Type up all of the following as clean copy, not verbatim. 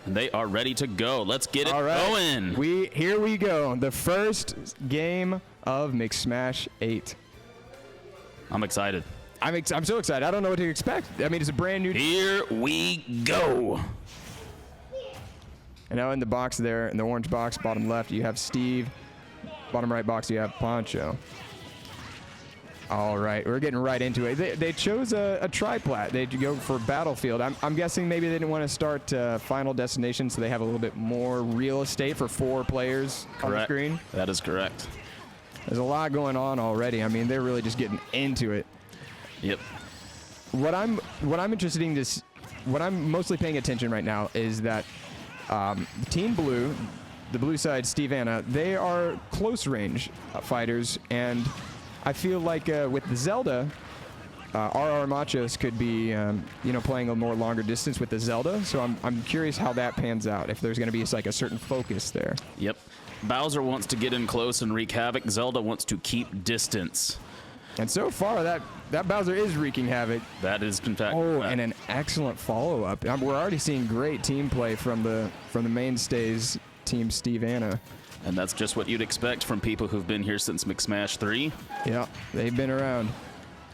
And they are ready to go. Let's get it going. Here we go. The first game of McSMASH 8. I'm excited. I'm so excited. I don't know what to expect. I mean, it's a brand new. Here we go. And now in the box there, in the orange box, bottom left, you have Steve. Bottom right box, you have Pancho. All right, we're getting right into it. They chose a triplat. They go for Battlefield. I'm guessing maybe they didn't want to start Final Destination, so they have a little bit more real estate for 4 players on the screen. That is correct. There's a lot going on already. I mean, they're really just getting into it. Yep. What I'm interested in what I'm mostly paying attention right now is that Team Blue, the blue side, Joeanna, they are close range fighters, and I feel like with the Zelda, RR Machos could be, playing a more longer distance with the Zelda. So I'm curious how that pans out. If there's going to be like a certain focus there. Yep. Bowser wants to get in close and wreak havoc. Zelda wants to keep distance. And so far, that Bowser is wreaking havoc. That is, in fact. Oh, and an excellent follow-up. We're already seeing great team play from the mainstays, Team Joeanna. And that's just what you'd expect from people who've been here since McSMASH 3. Yeah, they've been around.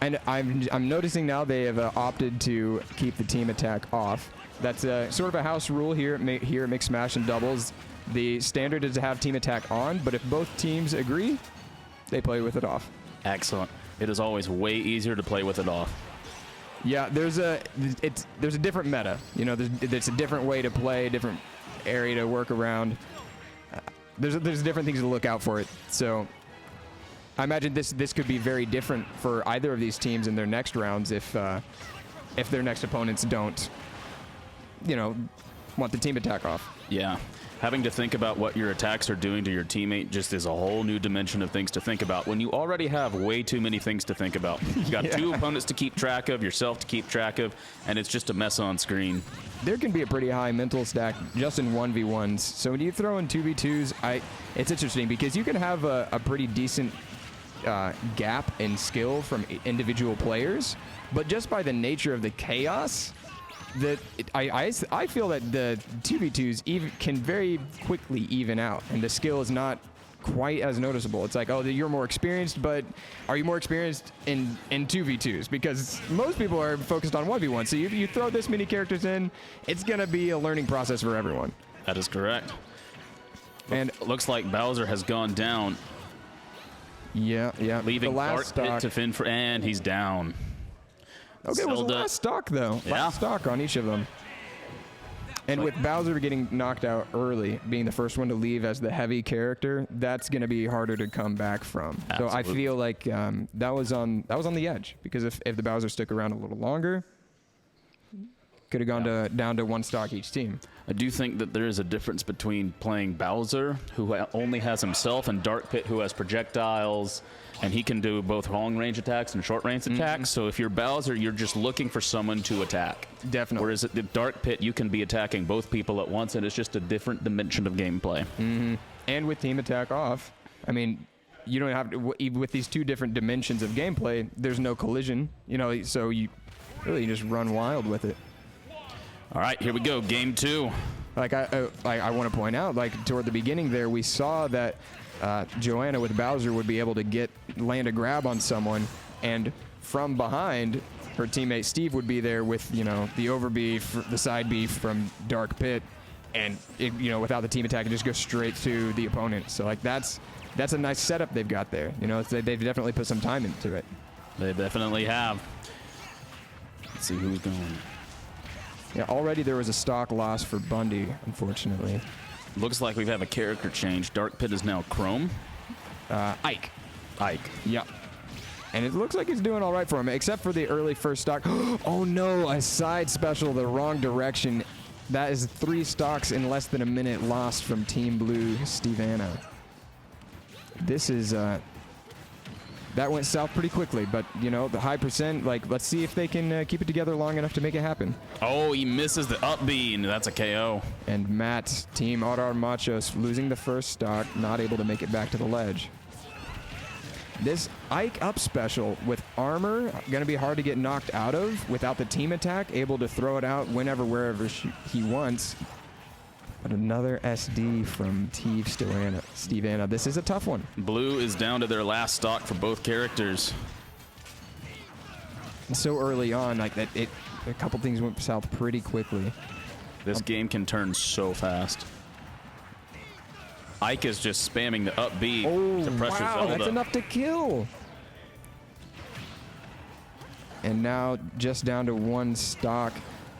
And I'm noticing now they have opted to keep the team attack off. That's sort of a house rule here at McSMASH and doubles. The standard is to have team attack on, but if both teams agree, they play with it off. Excellent. It is always way easier to play with it off. Yeah, there's a different meta. There's a different way to play, a different area to work around. There's different things to look out for it. So I imagine this could be very different for either of these teams in their next rounds if their next opponents don't, want the team attack off. Yeah. Having to think about what your attacks are doing to your teammate just is a whole new dimension of things to think about when you already have way too many things to think about. You've got 2 opponents to keep track of, yourself to keep track of, and it's just a mess on screen. There can be a pretty high mental stack just in 1v1s. So when you throw in 2v2s, it's interesting because you can have a pretty decent gap in skill from individual players, but just by the nature of the chaos, I feel that the 2v2s can very quickly even out, and the skill is not quite as noticeable. It's like, oh, you're more experienced, but are you more experienced in 2v2s? Because most people are focused on 1v1. So you throw this many characters in, it's going to be a learning process for everyone. That is correct. And looks like Bowser has gone down. Yeah. Leaving Dark Pit to fend for, and he's down. Okay, it was the last stock, though. Yeah. Last stock on each of them. And with Bowser getting knocked out early, being the first one to leave as the heavy character, that's going to be harder to come back from. Absolutely. So I feel like that was on the edge, because if the Bowser stuck around a little longer, could have gone down to 1 stock each team. I do think that there is a difference between playing Bowser, who only has himself, and Dark Pit, who has projectiles, and he can do both long-range attacks and short-range attacks. So if you're Bowser, you're just looking for someone to attack. Definitely. Whereas at the Dark Pit, you can be attacking both people at once, and it's just a different dimension of gameplay. Mm-hmm. And with team attack off, I mean, you don't have to, with these 2 different dimensions of gameplay, there's no collision, so you really just run wild with it. All right, here we go, game 2. Like I want to point out, like toward the beginning there, we saw that Joeanna with Bowser would be able to land a grab on someone, and from behind, her teammate Steve would be there with the over beef, the side beef from Dark Pit, and without the team attack, it just goes straight to the opponent. So like that's a nice setup they've got there. They've definitely put some time into it. They definitely have. Let's see who's going. Yeah, already there was a stock loss for Bundy, unfortunately. Looks like we have a character change. Dark Pit is now Chrome. Ike. Yeah. And it looks like he's doing all right for him, except for the early first stock. Oh no, a side special the wrong direction. That is 3 stocks in less than a minute lost from Team Blue, Joeanna. This is that went south pretty quickly, but the high percent, let's see if they can keep it together long enough to make it happen. Oh, he misses the up B, and that's a KO. And Matt, Team RR Machos, losing the first stock, not able to make it back to the ledge. This Ike up special with armor, going to be hard to get knocked out of without the team attack, able to throw it out whenever, wherever he wants. But another SD from Joeanna. This is a tough one. Blue is down to their last stock for both characters. And so early on, like that, a couple things went south pretty quickly. This game can turn so fast. Ike is just spamming the up B to pressure wow, Zelda. that's enough to kill. And now just down to one stock.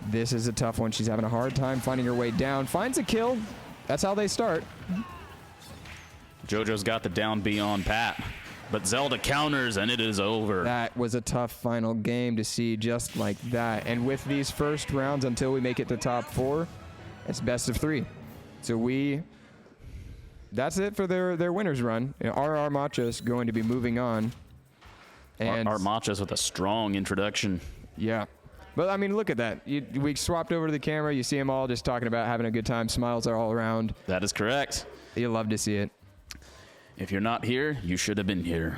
This is a tough one. She's having a hard time finding her way down. Finds a kill. That's how they start. JoJo's got the down B on Pat, but Zelda counters and it is over. That was a tough final game to see just like that. And with these first rounds, until we make it to top 4, it's best of 3. So that's it for their winners run. RR Machos going to be moving on. And Our Machos with a strong introduction. yeah. But, I mean, look at that. We swapped over to the camera. You see them all just talking about having a good time. Smiles are all around. That is correct. You love to see it. If you're not here, you should have been here.